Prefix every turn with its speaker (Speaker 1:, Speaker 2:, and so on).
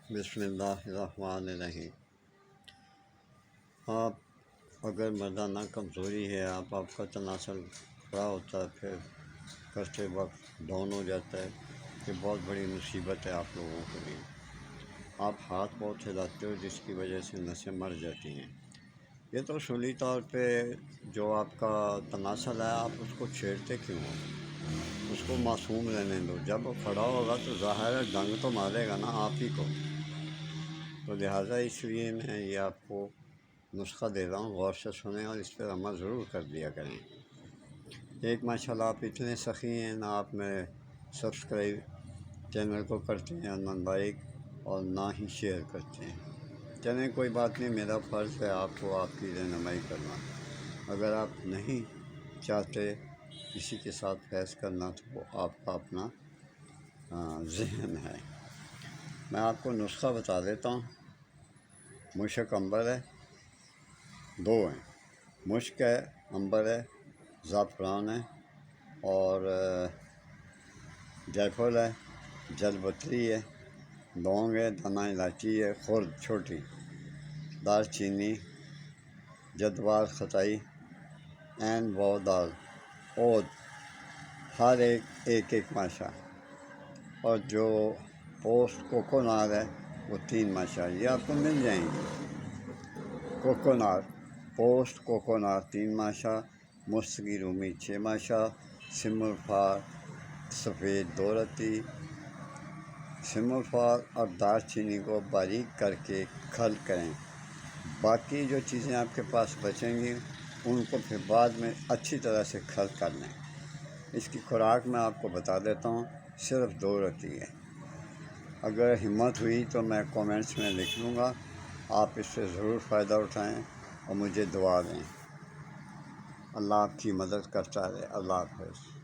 Speaker 1: بسم اللہ الرحمن الرحیم۔ آپ اگر مردانہ کمزوری ہے، آپ کا تناسل کھڑا ہوتا ہے، پھر کرتے وقت ڈاؤن ہو جاتا ہے، یہ بہت بڑی مصیبت ہے آپ لوگوں کے لیے۔ آپ ہاتھ بہت ہلاتے ہو جس کی وجہ سے نسیں مر جاتی ہیں۔ یہ تو اصولی طور پہ جو آپ کا تناسل ہے، آپ اس کو چھیڑتے کیوں ہو؟ اس کو معصوم رہنے دو۔ جب وہ کھڑا ہوگا تو ظاہر ہے ڈنگ تو مارے گا نا آپ ہی کو۔ تو لہٰذا اس لیے میں یہ آپ کو نسخہ دے رہا ہوں، غور سے سنیں اور اس پر عمل ضرور کر دیا کریں۔ ایک ماشاء اللہ آپ اتنے سخی ہیں، نہ آپ میں سبسکرائب چینل کو کرتے ہیں، نہ لائک اور نہ ہی شیئر کرتے ہیں۔ چلیں کوئی بات نہیں، میرا فرض ہے آپ کو آپ کی رہنمائی کرنا۔ اگر آپ نہیں چاہتے کسی کے ساتھ بحث کرنا تو وہ آپ کا اپنا ذہن ہے۔ میں آپ کو نسخہ بتا دیتا ہوں۔ مشک عنبر ہے، دو ہیں، مشک ہے، عنبر ہے، زعفران ہے اور جے فل ہے، جل پتری ہے، لونگ ہے، دانہ الائچی ہے، خرد چھوٹی، دار چینی، جدوار خطائی، عین واو دال، عود، ہر ایک ماشا، اور جو پوسٹ کوکونار ہے وہ 3 ماشا، یہ آپ کو مل جائیں گے۔ کوکونار، پوسٹ کوکونار 3 ماشا، مستقی رومی 6 ماشا، سم الفار سفید 2 رتی۔ سم الفار اور دار چینی کو باریک کر کے کھل کریں۔ باقی جو چیزیں آپ کے پاس بچیں گی ان کو پھر بعد میں اچھی طرح سے کھل کر لیں۔ اس کی خوراک میں آپ کو بتا دیتا ہوں، صرف 2 رتی ہے۔ اگر ہمت ہوئی تو میں کومنٹس میں لکھ لوں گا، آپ اس سے ضرور فائدہ اٹھائیں اور مجھے دعا دیں۔ اللہ آپ کی مدد کرتا رہے۔ اللہ حافظ۔